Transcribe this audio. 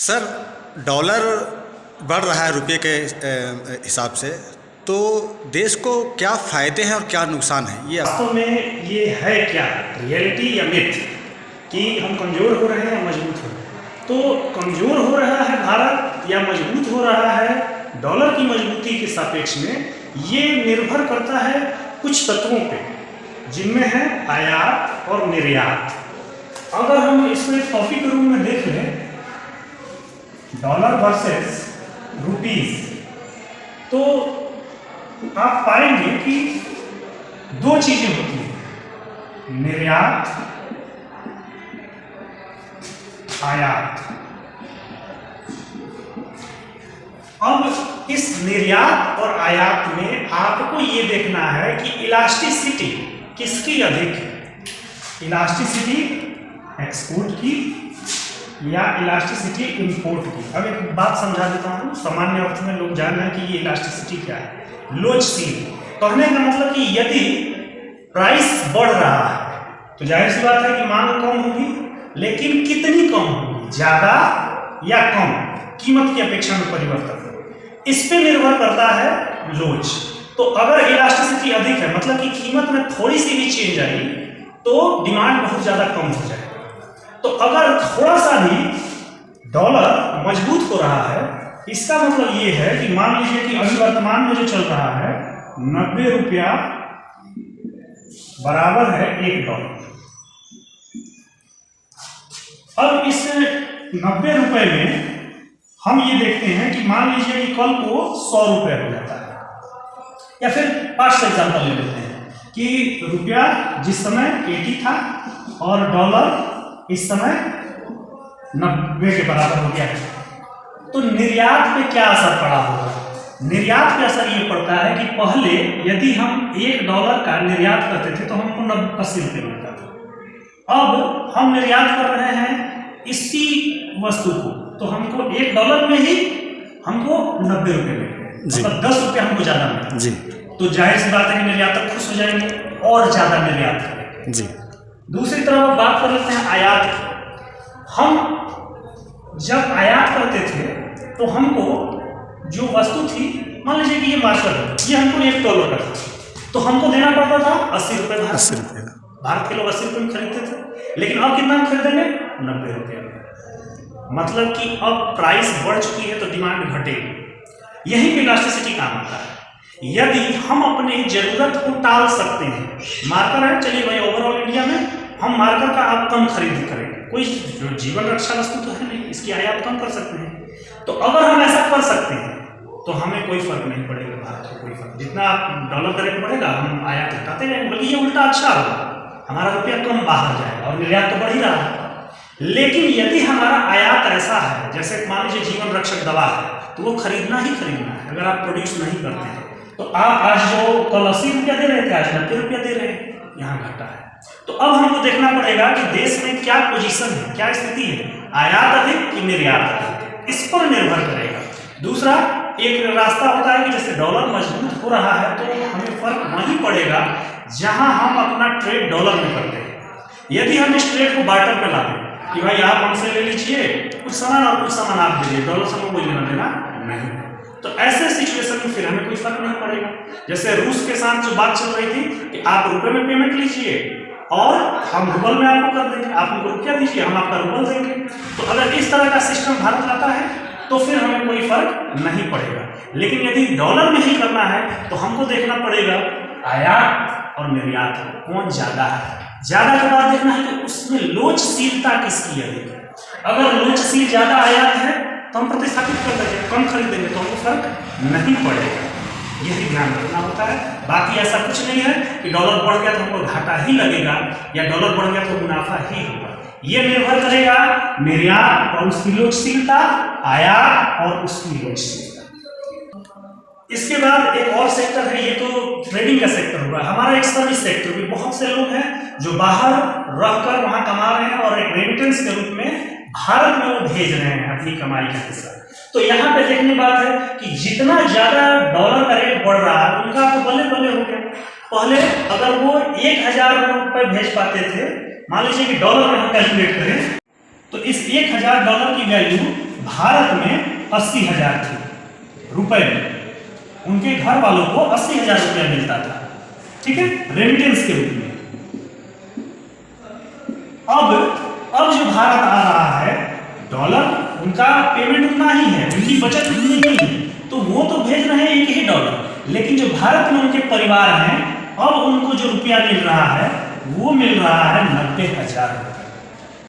Sir, dollar बढ़ रहा है रुपये के हिसाब से, तो देश को क्या फ़ायदे हैं और क्या नुकसान है? ये वास्तव में ये है क्या, रियलिटी या मिथ, कि हम कमज़ोर हो रहे हैं या मजबूत हो रहे हैं? तो कमज़ोर हो रहा है भारत या मजबूत हो रहा है डॉलर की मजबूती के सापेक्ष में, ये निर्भर करता है कुछ तत्वों पे, जिनमें है आयात और निर्यात। अगर हम इसमें टॉपिक रूम में देख लें डॉलर वर्सेस रुपीस, तो आप पाएंगे कि दो चीजें होती हैं, निर्यात, आयात। अब इस निर्यात और आयात में आपको ये देखना है कि इलास्टिसिटी किसकी अधिक है, इलास्टिसिटी एक्सपोर्ट की या इलास्टिसिटी इंपोर्ट की। अब एक बात समझा देता हूँ, सामान्य अर्थ में लोग जान रहे हैं कि ये इलास्टिसिटी क्या है। लोचशील कहने का मतलब कि यदि प्राइस बढ़ रहा है तो जाहिर सी बात है कि मांग कम होगी, लेकिन कितनी कम होगी, ज्यादा या कम, कीमत की अपेक्षा में परिवर्तन, इस पे निर्भर करता है लोच। तो अगर इलास्टिसिटी अधिक है, मतलब कि कीमत में थोड़ी सी भी चेंज आई तो डिमांड बहुत ज्यादा कम हो जाएगी। तो अगर थोड़ा सा भी डॉलर मजबूत हो रहा है, इसका मतलब ये है कि मान लीजिए कि अभी वर्तमान में जो चल रहा है 90 रुपया बराबर है $1। अब इस 90 रुपए में हम ये देखते हैं कि मान लीजिए कि कल को 100 रुपये हो जाता है, या फिर 5 एग्जाम्पल ले लेते हैं कि रुपया जिस समय 80 था और डॉलर इस समय 90 के बराबर हो गया है, तो निर्यात पे क्या असर पड़ा होगा? निर्यात पे असर ये पड़ता है कि पहले यदि हम $1 का निर्यात करते थे तो हमको 80 रुपये मिलता था। अब हम निर्यात कर रहे हैं इसी वस्तु को, तो हमको $1 में ही हमको 90 रुपये मिल गए, मतलब 10 रुपये हमको ज्यादा मिले जी। तो जाहिर सी बात है कि निर्यातक खुश हो जाएंगे और ज्यादा निर्यात करेंगे जी। दूसरी तरफ बात कर लेते हैं आयात की। हम जब आयात करते थे तो हमको जो वस्तु थी, मान लीजिए कि ये मार्कर है, ये हमको $1 का था, तो हमको देना पड़ता था 80 रुपये। भारत के लोग 80 रुपये में खरीदते थे, लेकिन अब कितना खरीदेंगे? 90 रुपये में। मतलब कि अब प्राइस बढ़ चुकी है तो डिमांड घटेगी। यही पे इलास्टिसिटी काम आता है। यदि हम अपनी जरूरत को टाल सकते हैं, मार्कर है, चलिए भाई ओवरऑल इंडिया में हम मार्कर का आप कम खरीद करेंगे, कोई जीवन रक्षा वस्तु तो है नहीं, इसकी आयात कम कर सकते हैं। तो अगर हम ऐसा कर सकते हैं तो हमें कोई फर्क नहीं पड़ेगा, भारत को कोई फर्क, जितना डॉलर का रेट बढ़ेगा हम आयात घटाते जाएंगे, बल्कि ये उल्टा अच्छा होगा, हमारा रुपया कम बाहर जाएगा और निर्यात तो बढ़ ही रहा है। लेकिन यदि हमारा आयात ऐसा है, जैसे मान लीजिए जीवन रक्षक दवा है, तो वो खरीदना ही खरीदना है, अगर आप प्रोड्यूस नहीं करते हैं तो आप आज जो कल 80 रुपया दे रहे थे आज 90 रुपया दे रहे हैं, यहाँ घटा है। तो अब हमको देखना पड़ेगा कि देश में क्या पोजीशन है, क्या स्थिति है, आयात अधिक कि निर्यात अधिक, इस पर निर्भर करेगा। दूसरा एक रास्ता होता है कि जैसे डॉलर मजबूत हो रहा है तो हमें फर्क वहीं पड़ेगा जहां हम अपना ट्रेड डॉलर में करते हैं। यदि हम इस ट्रेड को बार्टर पे ला दें कि भाई आप हमसे ले लीजिए कुछ सामान और कुछ सामान आप दीजिए, डॉलर से हमें कोई लेना देना नहीं, तो ऐसे सिचुएशन में फिर हमें कोई फर्क नहीं पड़ेगा। जैसे रूस के साथ जो बात चल रही थी कि आप रुपए में पेमेंट लीजिए और हम रूबल में आपको कर देंगे, आप हमको रुपया दीजिए हम आपका रूबल देंगे। तो अगर इस तरह का सिस्टम भारत लाता है तो फिर हमें कोई फर्क नहीं पड़ेगा। लेकिन यदि डॉलर में ही करना है तो हमको देखना पड़ेगा आयात और निर्यात कौन ज्यादा है। ज्यादा के बाद देखना है कि उसमें लोचशीलता किसकी अधिक है। अगर लोचशील ज्यादा आयात है तो हम प्रतिस्थापित कर देंगे, कम खरीदेंगे तो हमको फर्क नहीं पड़ेगा। यही ध्यान रखना होता है। बाकी ऐसा कुछ नहीं है कि डॉलर बढ़ गया तो हमको घाटा ही लगेगा या डॉलर बढ़ गया तो मुनाफा ही होगा। ये निर्भर करेगा निर्यात और उसकी लोचशीलता, आयात और उसकी लोचशीलता। इसके बाद एक और सेक्टर है, ये तो ट्रेडिंग का सेक्टर होगा। हमारा एक सर्विस सेक्टर भी, बहुत से लोग हैं जो बाहर रहकर वहां कमा रहे हैं और एक रेमिटेंस के रूप में भारत में वो भेज रहे हैं अपनी कमाई का हिस्सा। तो यहाँ पे देखने बात है कि जितना ज्यादा डॉलर का रेट बढ़ रहा है उनका तो बल्ले बल्ले हो गया। पहले अगर वो 1000 रुपये भेज पाते थे, मान लीजिए कि डॉलर में हम कैलकुलेट करें तो इस $1000 की वैल्यू भारत में 80,000 थी रुपए में, उनके घर वालों को 80,000 रुपया मिलता था, ठीक है, रेमिटेंस के रूप में। अब जो भारत आ रहा है डॉलर, उनका पेमेंट उतना ही है, उनकी बचत उतनी ही है, तो वो तो भेज रहे हैं 1 ही डॉलर, लेकिन जो भारत में उनके परिवार हैं, अब उनको जो रुपया मिल रहा है वो मिल रहा है 90,000 रुपया।